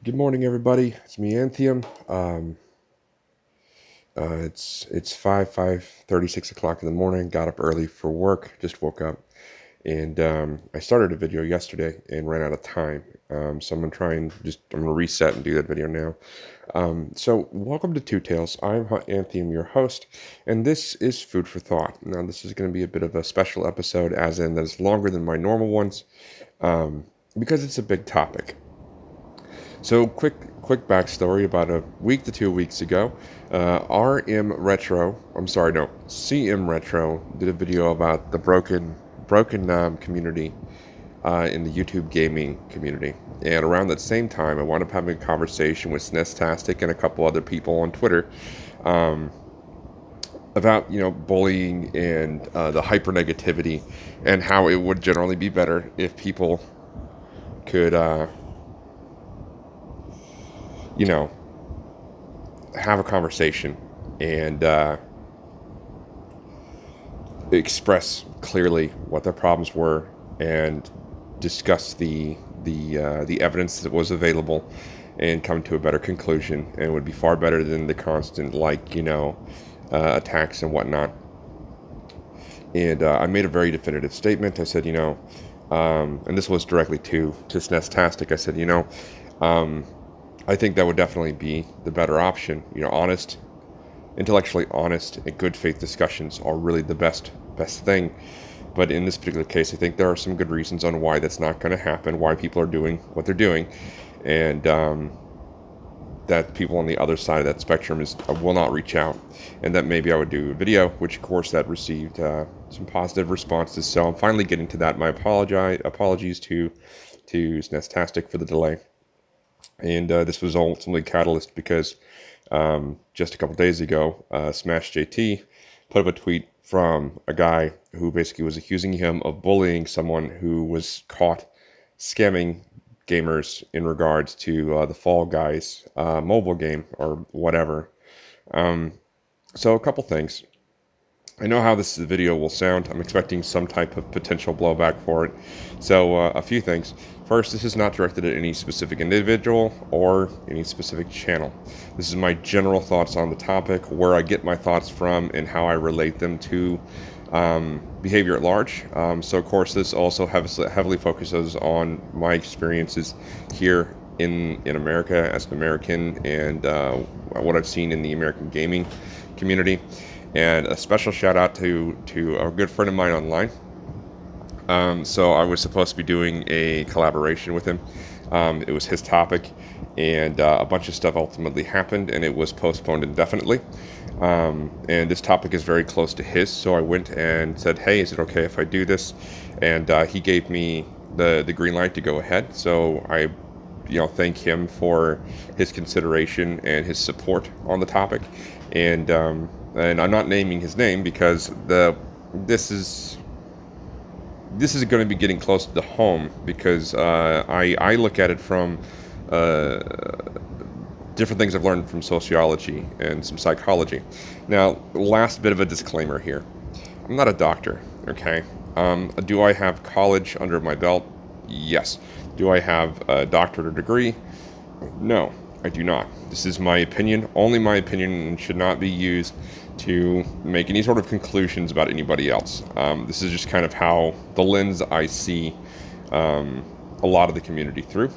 Good morning, everybody. It's me, Anthium. It's 5:36 o'clock in the morning. Got up early for work. Just woke up, and I started a video yesterday and ran out of time. So I'm gonna reset and do that video now. So welcome to Two Tales. I'm Anthium, your host, and this is Food for Thought. Now, this is going to be a bit of a special episode, as in that it's longer than my normal ones, because it's a big topic. So quick backstory. About a week to 2 weeks ago, CM Retro did a video about the broken community in the YouTube gaming community. And around that same time, I wound up having a conversation with SNEStastic and a couple other people on Twitter about bullying and the hyper negativity, and how it would generally be better if people could have a conversation and express clearly what their problems were and discuss the evidence that was available and come to a better conclusion, and it would be far better than the constant attacks and whatnot. And I made a very definitive statement. I said, and this was directly to SNEStastic. I said, I think that would definitely be the better option. Intellectually honest and good faith discussions are really the best thing. But in this particular case, I think there are some good reasons on why that's not going to happen, why people are doing what they're doing, and that people on the other side of that spectrum will not reach out, and that maybe I would do a video, which of course that received some positive responses. So I'm finally getting to that. My apologies to SNEStastic for the delay. And this was ultimately catalyst because just a couple days ago, Smash JT put up a tweet from a guy who basically was accusing him of bullying someone who was caught scamming gamers in regards to the Fall Guys mobile game or whatever. So a couple things. I know how this video will sound. I'm expecting some type of potential blowback for it. So a few things. First, this is not directed at any specific individual or any specific channel. This is my general thoughts on the topic, where I get my thoughts from, and how I relate them to behavior at large. So of course, this also heavily focuses on my experiences here in America as an American, and what I've seen in the American gaming community. And a special shout out to a good friend of mine online. So I was supposed to be doing a collaboration with him. It was his topic, and a bunch of stuff ultimately happened, and it was postponed indefinitely. And this topic is very close to his, so I went and said, hey, is it okay if I do this? And he gave me the green light to go ahead. So I thank him for his consideration and his support on the topic. And I'm not naming his name because this is going to be getting close to the home, because I look at it from different things I've learned from sociology and some psychology. Now, last bit of a disclaimer here. I'm not a doctor, okay? Do I have college under my belt? Yes. Do I have a doctorate degree? No, I do not. This is my opinion, only my opinion, and should not be used to make any sort of conclusions about anybody else. This is just kind of how the lens I see a lot of the community through.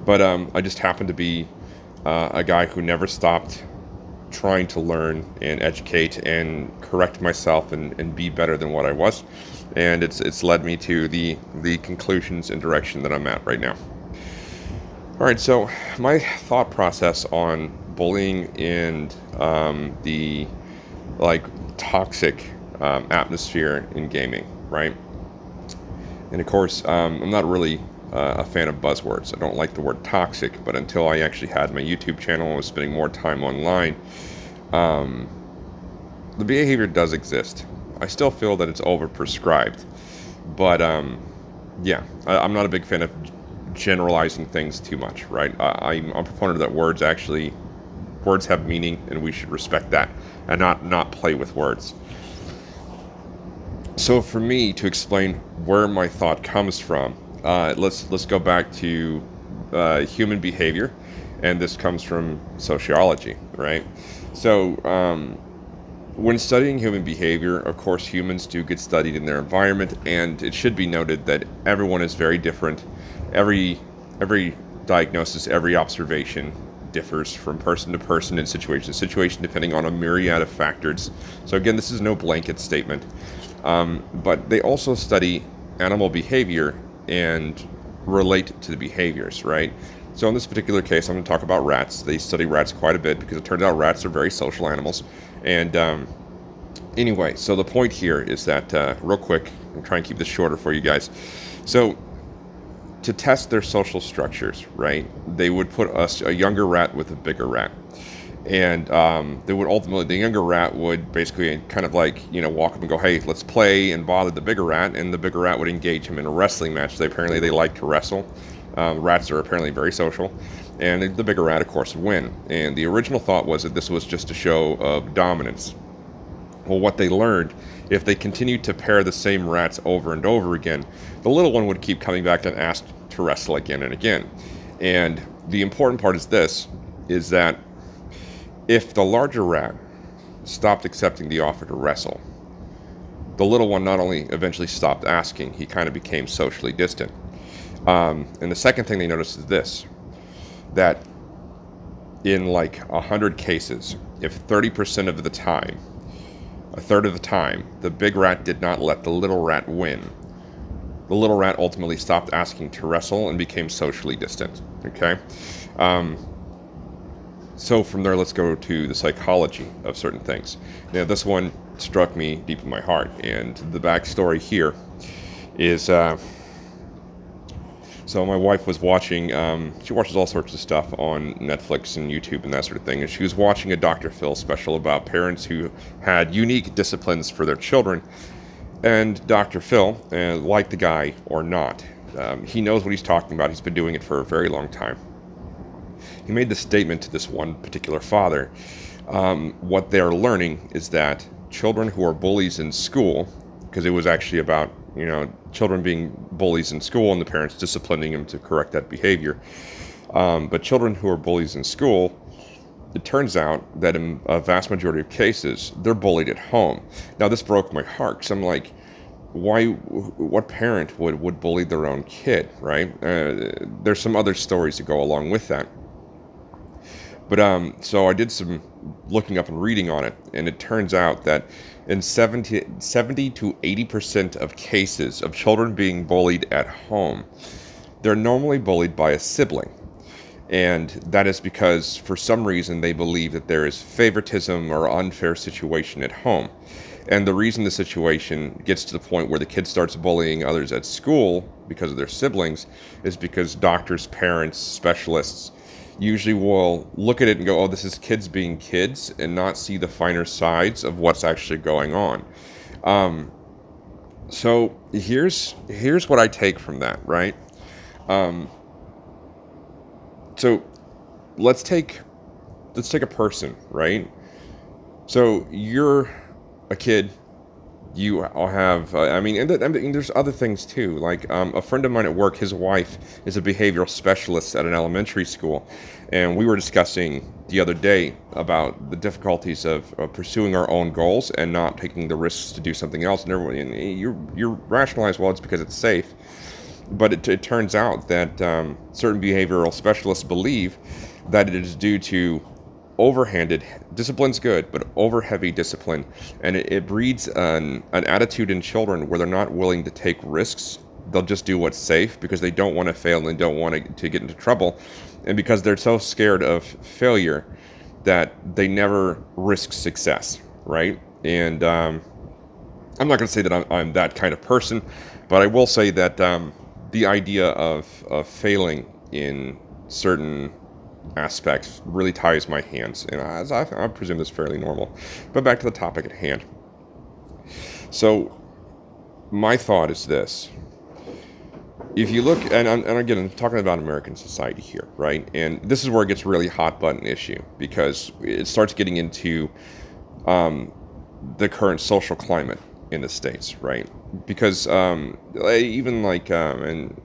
But I just happen to be a guy who never stopped trying to learn and educate and correct myself and be better than what I was. And it's led me to the conclusions and direction that I'm at right now. All right, so my thought process on bullying and the toxic atmosphere in gaming, right? And of course, I'm not really a fan of buzzwords. I don't like the word toxic, but until I actually had my YouTube channel and was spending more time online, the behavior does exist. I still feel that it's overprescribed, but yeah, I'm not a big fan of generalizing things too much, right? I'm a proponent that words have meaning, and we should respect that and not play with words. So for me to explain where my thought comes from, let's go back to human behavior, and this comes from sociology, right? So when studying human behavior, of course, humans do get studied in their environment, and it should be noted that everyone is very different. Every diagnosis, every observation differs from person to person and situation to situation, depending on a myriad of factors. So again, this is no blanket statement, but they also study animal behavior and relate to the behaviors, right? So in this particular case, I'm going to talk about rats. They study rats quite a bit because it turns out rats are very social animals. And anyway, so the point here is that, real quick, I'll try and keep this shorter for you guys. So to test their social structures, right, they would put a younger rat with a bigger rat. And they would ultimately, the younger rat would basically kind of like, walk up and go, hey, let's play, and bother the bigger rat. And the bigger rat would engage him in a wrestling match. Apparently they like to wrestle. Rats are apparently very social. And the bigger rat, of course, would win. And the original thought was that this was just a show of dominance. Well, what they learned, if they continued to pair the same rats over and over again, the little one would keep coming back and ask to wrestle again and again. And the important part is this, is that if the larger rat stopped accepting the offer to wrestle, the little one not only eventually stopped asking, he kind of became socially distant. And the second thing they noticed is this, that in like 100 cases, if 30% of the time, a third of the time, the big rat did not let the little rat win, the little rat ultimately stopped asking to wrestle and became socially distant, okay? So from there, let's go to the psychology of certain things. Now, this one struck me deep in my heart, and the backstory here is, so my wife was watching, she watches all sorts of stuff on Netflix and YouTube and that sort of thing, and she was watching a Dr. Phil special about parents who had unique disciplines for their children. And Dr. Phil, like the guy or not, he knows what he's talking about. He's been doing it for a very long time. He made this statement to this one particular father. What they're learning is that children who are bullies in school, because it was actually about, children being bullies in school and the parents disciplining them to correct that behavior. But children who are bullies in school, it turns out that in a vast majority of cases, they're bullied at home. Now, this broke my heart, because I'm like, what parent would bully their own kid, right? There's some other stories that go along with that. But so I did some looking up and reading on it, and it turns out that in 70 to 80% of cases of children being bullied at home, they're normally bullied by a sibling. And that is because, for some reason, they believe that there is favoritism or unfair situation at home. And the reason the situation gets to the point where the kid starts bullying others at school because of their siblings is because doctors, parents, specialists usually will look at it and go, oh, this is kids being kids, and not see the finer sides of what's actually going on. So here's what I take from that, right? So let's take a person, right? So you're a kid. You have, and there's other things too. Like a friend of mine at work, his wife is a behavioral specialist at an elementary school, and we were discussing the other day about the difficulties of pursuing our own goals and not taking the risks to do something else. And everybody, and you rationalize, well, it's because it's safe. But it turns out that certain behavioral specialists believe that it is due to overhanded discipline's good, but over heavy discipline, and it breeds an attitude in children where they're not willing to take risks. They'll just do what's safe because they don't want to fail and they don't want to get into trouble, and because they're so scared of failure that they never risk success, right? And I'm not going to say that I'm that kind of person, but I will say that the idea of failing in certain aspects really ties my hands, and I presume this is fairly normal. But back to the topic at hand. So my thought is this: if you look, and again, I'm talking about American society here, right? And this is where it gets really hot button issue, because it starts getting into the current social climate in the States, right? Because even like and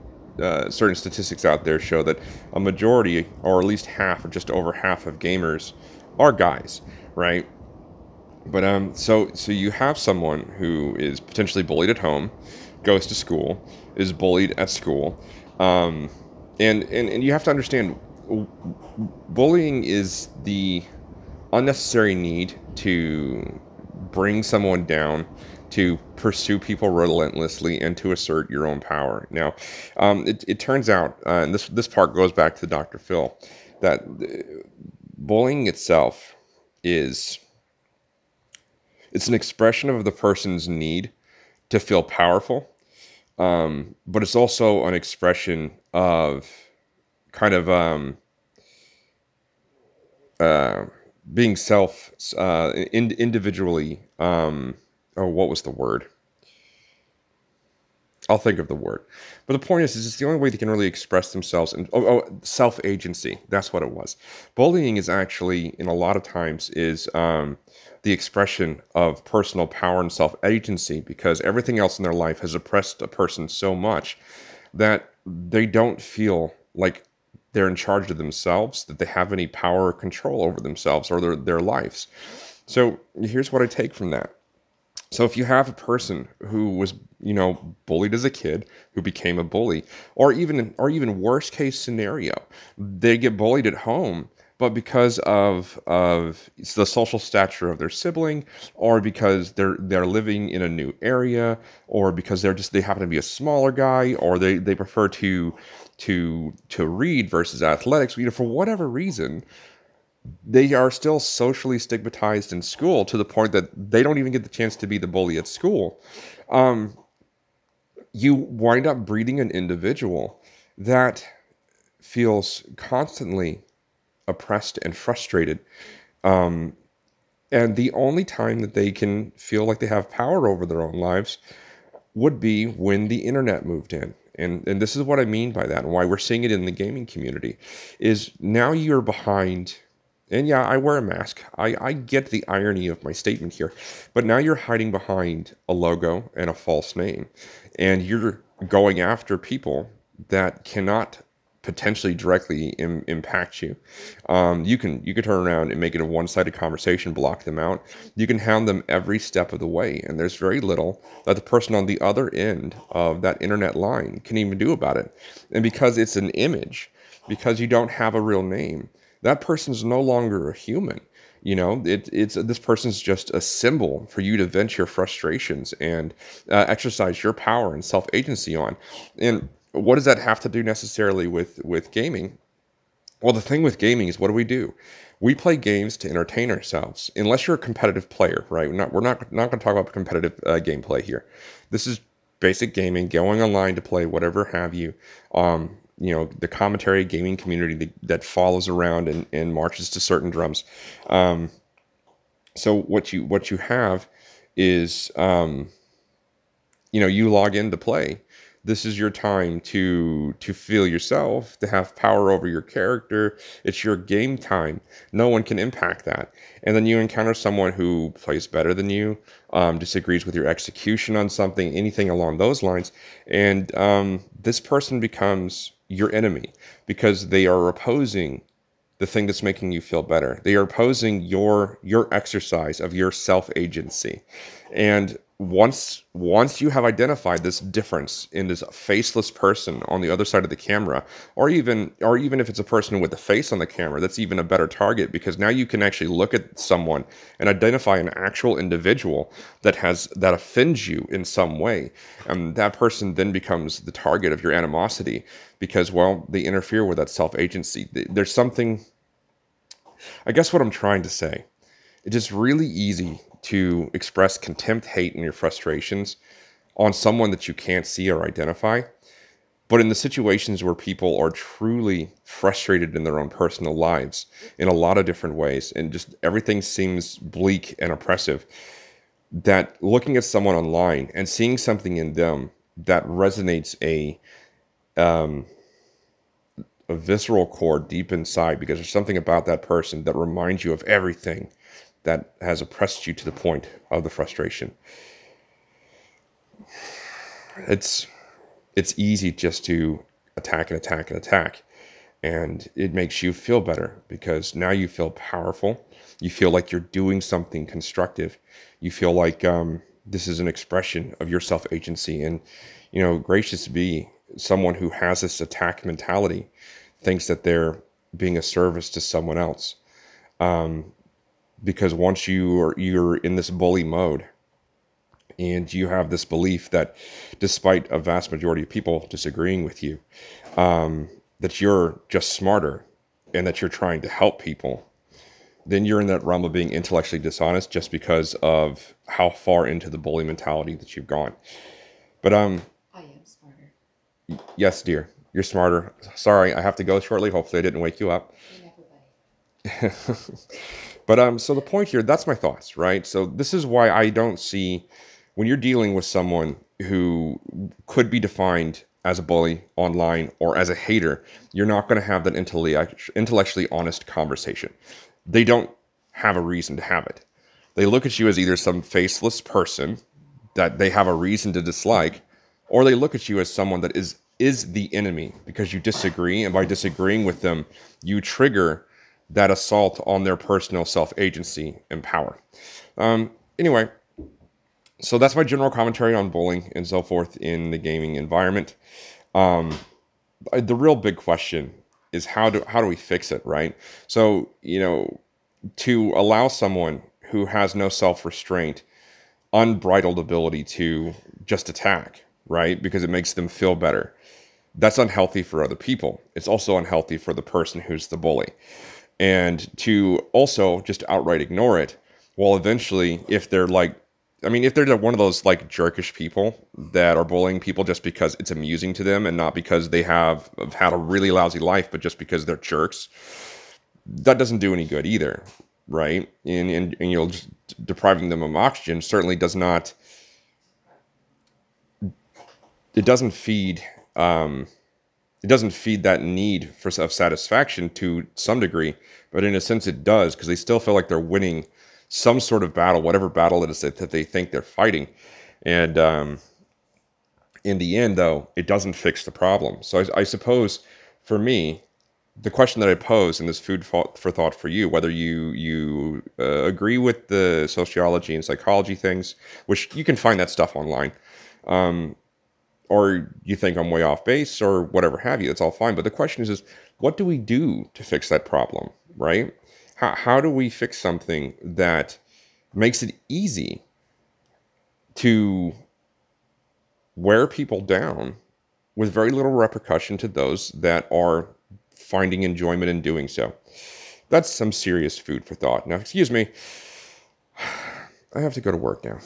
certain statistics out there show that a majority, or at least half, or just over half of gamers are guys, right? But so you have someone who is potentially bullied at home, goes to school, is bullied at school, um, and you have to understand, bullying is the unnecessary need to bring someone down, to pursue people relentlessly, and to assert your own power. Now, it turns out, and this part goes back to Dr. Phil, that bullying itself is it's an expression of the person's need to feel powerful, but it's also an expression of kind of uh, being individually. Oh, what was the word? I'll think of the word. But the point is it's the only way they can really express themselves. And self-agency. That's what it was. Bullying is actually, in a lot of times, is the expression of personal power and self-agency, because everything else in their life has oppressed a person so much that they don't feel like they're in charge of themselves, that they have any power or control over themselves or their lives. So here's what I take from that. So if you have a person who was, bullied as a kid, who became a bully, or even worst case scenario, they get bullied at home, but because of the social stature of their sibling, or because they're living in a new area, or because they happen to be a smaller guy, or they prefer to read versus athletics, for whatever reason, they are still socially stigmatized in school to the point that they don't even get the chance to be the bully at school. You wind up breeding an individual that feels constantly oppressed and frustrated. And the only time that they can feel like they have power over their own lives would be when the internet moved in. And this is what I mean by that, and why we're seeing it in the gaming community, is now you're behind. And yeah, I wear a mask. I get the irony of my statement here. But now you're hiding behind a logo and a false name. And you're going after people that cannot potentially directly impact you. You can turn around and make it a one-sided conversation, block them out. You can hound them every step of the way. And there's very little that the person on the other end of that internet line can even do about it. And because it's an image, because you don't have a real name, that person's no longer a human. It's this person's just a symbol for you to vent your frustrations and exercise your power and self-agency on. And what does that have to do necessarily with gaming? Well, the thing with gaming is, what do? We play games to entertain ourselves. Unless you're a competitive player, right? We're not going to talk about competitive gameplay here. This is basic gaming, going online to play whatever have you. The commentary gaming community that follows around and marches to certain drums. So what you have is, you log in to play. This is your time to feel yourself, to have power over your character. It's your game time. No one can impact that. And then you encounter someone who plays better than you, disagrees with your execution on something, anything along those lines. And this person becomes your enemy because they are opposing the thing that's making you feel better. They are opposing your exercise of your self-agency. And once you have identified this difference in this faceless person on the other side of the camera, or even if it's a person with a face on the camera, that's even a better target, because now you can actually look at someone and identify an actual individual that offends you in some way. And that person then becomes the target of your animosity because, well, they interfere with that self-agency. There's something, I guess what I'm trying to say, it's just really easy to express contempt, hate, and your frustrations on someone that you can't see or identify. But in the situations where people are truly frustrated in their own personal lives in a lot of different ways, and just everything seems bleak and oppressive, that looking at someone online and seeing something in them that resonates a visceral core deep inside, because there's something about that person that reminds you of everything that has oppressed you to the point of the frustration. It's easy just to attack and attack and attack. And it makes you feel better because now you feel powerful. You feel like you're doing something constructive. You feel like this is an expression of your self-agency. And, gracious to be someone who has this attack mentality thinks that they're being a service to someone else. Because once you're in this bully mode and you have this belief that despite a vast majority of people disagreeing with you, that you're just smarter and that you're trying to help people, then you're in that realm of being intellectually dishonest just because of how far into the bully mentality that you've gone. But I am smarter. Yes, dear, you're smarter. Sorry, I have to go shortly. Hopefully I didn't wake you up. But so the point here, that's my thoughts, right? So this is why I don't see, when you're dealing with someone who could be defined as a bully online or as a hater, you're not going to have that intellectually honest conversation. They don't have a reason to have it. They look at you as either some faceless person that they have a reason to dislike, or they look at you as someone that is the enemy because you disagree, and by disagreeing with them, you trigger that assault on their personal self-agency and power. Anyway, so that's my general commentary on bullying and so forth in the gaming environment. The real big question is how do we fix it, right? So, to allow someone who has no self-restraint unbridled ability to just attack, right? Because it makes them feel better. That's unhealthy for other people. It's also unhealthy for the person who's the bully. And to also just outright ignore it, well, eventually, if they're one of those like jerkish people that are bullying people just because it's amusing to them and not because they have had a really lousy life, but just because they're jerks, that doesn't do any good either, right? And just depriving them of oxygen certainly does not. It doesn't feed. It doesn't feed that need of satisfaction to some degree, but in a sense it does, because they still feel like they're winning some sort of battle, whatever battle it is that they think they're fighting. And in the end, though, it doesn't fix the problem. So I suppose, for me, the question that I pose in this food for thought for you, whether you agree with the sociology and psychology things, which you can find that stuff online, or you think I'm way off base or whatever have you, that's all fine. But the question is what do we do to fix that problem, right? How do we fix something that makes it easy to wear people down with very little repercussion to those that are finding enjoyment in doing so? That's some serious food for thought. Now, excuse me, I have to go to work now.